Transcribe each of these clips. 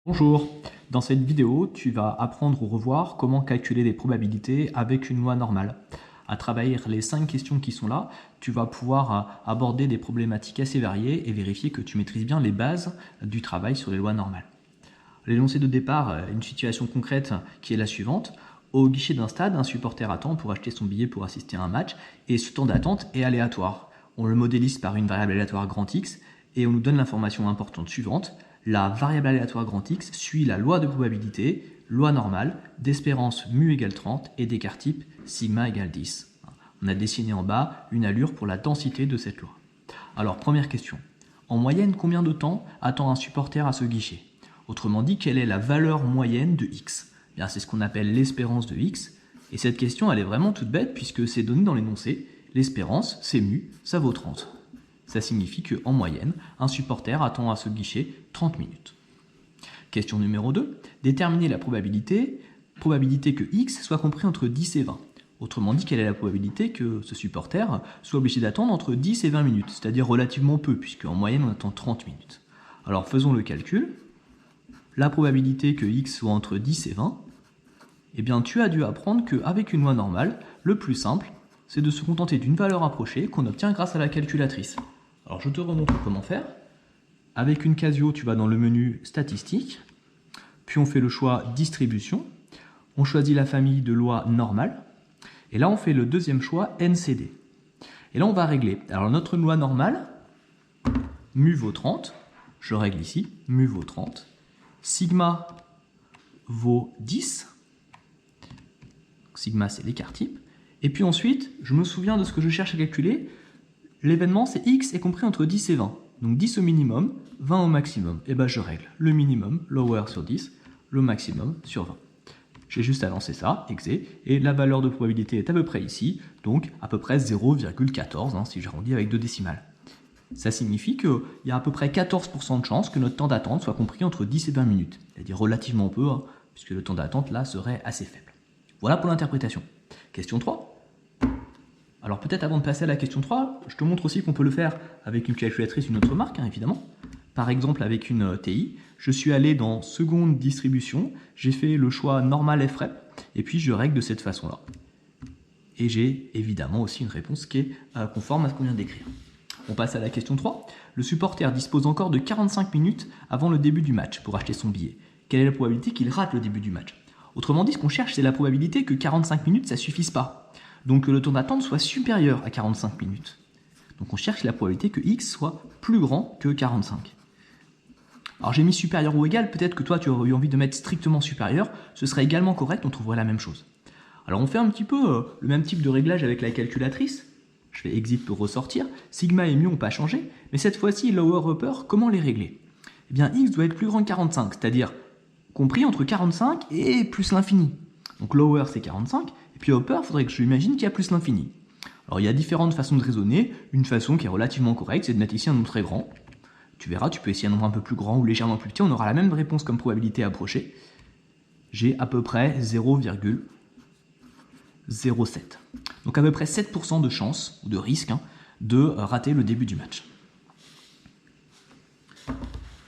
Bonjour, dans cette vidéo, tu vas apprendre ou revoir comment calculer des probabilités avec une loi normale. À travers les 5 questions qui sont là, tu vas pouvoir aborder des problématiques assez variées et vérifier que tu maîtrises bien les bases du travail sur les lois normales. L'énoncé de départ, une situation concrète qui est la suivante. Au guichet d'un stade, un supporter attend pour acheter son billet pour assister à un match et ce temps d'attente est aléatoire. On le modélise par une variable aléatoire grand X et on nous donne l'information importante suivante. La variable aléatoire grand X suit la loi de probabilité, loi normale, d'espérance mu égale 30 et d'écart type sigma égale 10. On a dessiné en bas une allure pour la densité de cette loi. Alors, première question. En moyenne, combien de temps attend un supporter à ce guichet? Autrement dit, quelle est la valeur moyenne de X? Bien, c'est ce qu'on appelle l'espérance de X. Et cette question, elle est vraiment toute bête puisque c'est donné dans l'énoncé. L'espérance, c'est mu, ça vaut 30. Ça signifie qu'en moyenne, un supporter attend à ce guichet 30 minutes. Question numéro 2. Déterminer la probabilité que X soit compris entre 10 et 20. Autrement dit, quelle est la probabilité que ce supporter soit obligé d'attendre entre 10 et 20 minutes, c'est-à-dire relativement peu, puisqu'en moyenne on attend 30 minutes. Alors faisons le calcul. La probabilité que X soit entre 10 et 20, eh bien tu as dû apprendre qu'avec une loi normale, le plus simple, c'est de se contenter d'une valeur approchée qu'on obtient grâce à la calculatrice. Alors je te remontre comment faire. Avec une Casio, tu vas dans le menu Statistiques, puis on fait le choix Distribution, on choisit la famille de lois normales, et là on fait le deuxième choix NCD. Et là on va régler. Alors notre loi normale, mu vaut 30, je règle ici, mu vaut 30, sigma vaut 10, sigma c'est l'écart type, et puis ensuite je me souviens de ce que je cherche à calculer. L'événement, c'est X est compris entre 10 et 20. Donc 10 au minimum, 20 au maximum. Et bien je règle le minimum, lower sur 10, le maximum sur 20. J'ai juste à lancer ça, exé, et la valeur de probabilité est à peu près ici, donc à peu près 0,14 si j'arrondis avec 2 décimales. Ça signifie qu'il y a à peu près 14% de chances que notre temps d'attente soit compris entre 10 et 20 minutes. C'est-à-dire relativement peu, puisque le temps d'attente là serait assez faible. Voilà pour l'interprétation. Question 3. Alors peut-être avant de passer à la question 3, je te montre aussi qu'on peut le faire avec une calculatrice, une autre marque, évidemment. Par exemple avec une TI, je suis allé dans seconde distribution, j'ai fait le choix normal FREP, et puis je règle de cette façon-là. Et j'ai évidemment aussi une réponse qui est conforme à ce qu'on vient d'écrire. On passe à la question 3. Le supporter dispose encore de 45 minutes avant le début du match pour acheter son billet. Quelle est la probabilité qu'il rate le début du match? Autrement dit, ce qu'on cherche, c'est la probabilité que 45 minutes, ça ne suffise pas. Donc que le temps d'attente soit supérieur à 45 minutes. Donc on cherche la probabilité que X soit plus grand que 45. Alors j'ai mis supérieur ou égal, peut-être que toi tu aurais eu envie de mettre strictement supérieur, ce serait également correct, on trouverait la même chose. Alors on fait un petit peu le même type de réglage avec la calculatrice. Je fais exit pour ressortir, sigma et mu n'ont pas changé, mais cette fois-ci lower upper, comment les régler? Eh bien X doit être plus grand que 45, c'est-à-dire compris entre 45 et plus l'infini. Donc lower c'est 45, et puis upper, il faudrait que je l'imagine qu'il y a plus l'infini. Alors il y a différentes façons de raisonner. Une façon qui est relativement correcte, c'est de mettre ici un nombre très grand. Tu verras, tu peux essayer un nombre un peu plus grand ou légèrement plus petit, on aura la même réponse comme probabilité approchée. J'ai à peu près 0,07. Donc à peu près 7% de chance, ou de risque, de rater le début du match.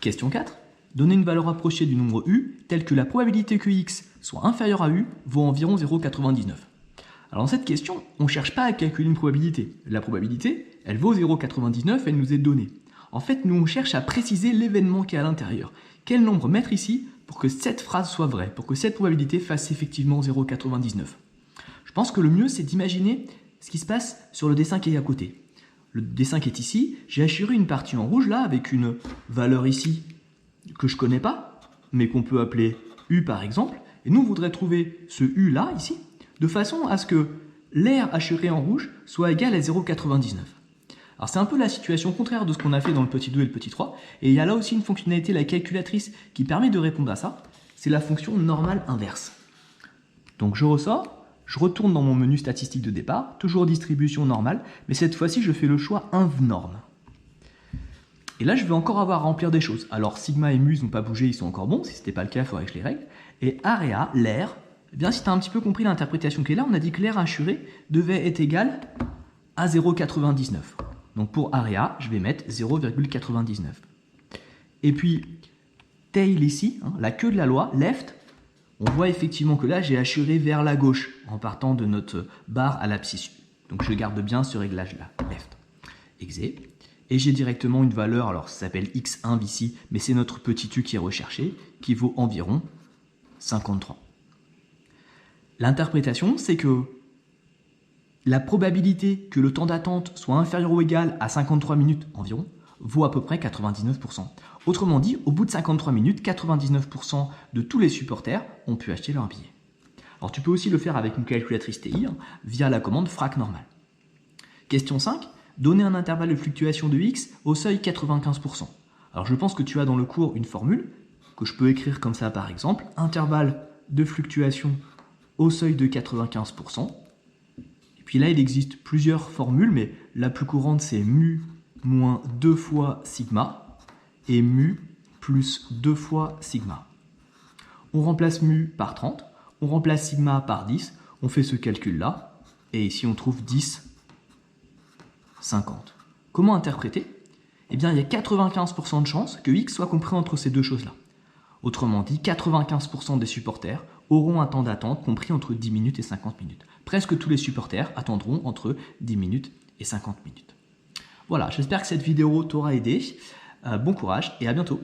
Question 4. Donner une valeur approchée du nombre U, telle que la probabilité que X soit inférieur à U vaut environ 0,99. Alors dans cette question, on ne cherche pas à calculer une probabilité. La probabilité, elle vaut 0,99, elle nous est donnée. En fait, nous on cherche à préciser l'événement qui est à l'intérieur. Quel nombre mettre ici pour que cette phrase soit vraie, pour que cette probabilité fasse effectivement 0,99. Je pense que le mieux, c'est d'imaginer ce qui se passe sur le dessin qui est à côté. Le dessin qui est ici, j'ai assuré une partie en rouge là, avec une valeur ici que je ne connais pas, mais qu'on peut appeler U par exemple, et nous on voudrait trouver ce U là, ici, de façon à ce que l'aire assuré en rouge soit égal à 0,99. Alors c'est un peu la situation contraire de ce qu'on a fait dans le petit 2 et le petit 3, et il y a là aussi une fonctionnalité, la calculatrice, qui permet de répondre à ça, c'est la fonction normale inverse. Donc je ressors, je retourne dans mon menu statistique de départ, toujours distribution normale, mais cette fois-ci je fais le choix inv-norme. Et là, je vais encore avoir à remplir des choses. Alors, sigma et mu n'ont pas bougé, ils sont encore bons. Si ce n'était pas le cas, il faudrait que je les règle. Et area, l'air, eh bien, si tu as un petit peu compris l'interprétation qui est là, on a dit que l'air assuré devait être égal à 0,99. Donc, pour area, je vais mettre 0,99. Et puis, tail ici, hein, la queue de la loi, left, on voit effectivement que là, j'ai assuré vers la gauche en partant de notre barre à l'abscisse. Donc, je garde bien ce réglage-là, left. Exé. Et j'ai directement une valeur, alors ça s'appelle x1 ici, mais c'est notre petit u qui est recherché, qui vaut environ 53. L'interprétation, c'est que la probabilité que le temps d'attente soit inférieur ou égal à 53 minutes environ vaut à peu près 99%. Autrement dit, au bout de 53 minutes, 99% de tous les supporters ont pu acheter leur billet. Alors tu peux aussi le faire avec une calculatrice TI via la commande frac normale. Question 5. Donner un intervalle de fluctuation de x au seuil 95%. Alors je pense que tu as dans le cours une formule que je peux écrire comme ça par exemple. Intervalle de fluctuation au seuil de 95%. Et puis là il existe plusieurs formules, mais la plus courante c'est mu moins 2 fois sigma et mu plus 2 fois sigma. On remplace mu par 30, on remplace sigma par 10, on fait ce calcul là, et ici on trouve 10, 50. Comment interpréter? Eh bien, il y a 95% de chances que x soit compris entre ces deux choses-là. Autrement dit, 95% des supporters auront un temps d'attente compris entre 10 minutes et 50 minutes. Presque tous les supporters attendront entre 10 minutes et 50 minutes. Voilà, j'espère que cette vidéo t'aura aidé. Bon courage et à bientôt.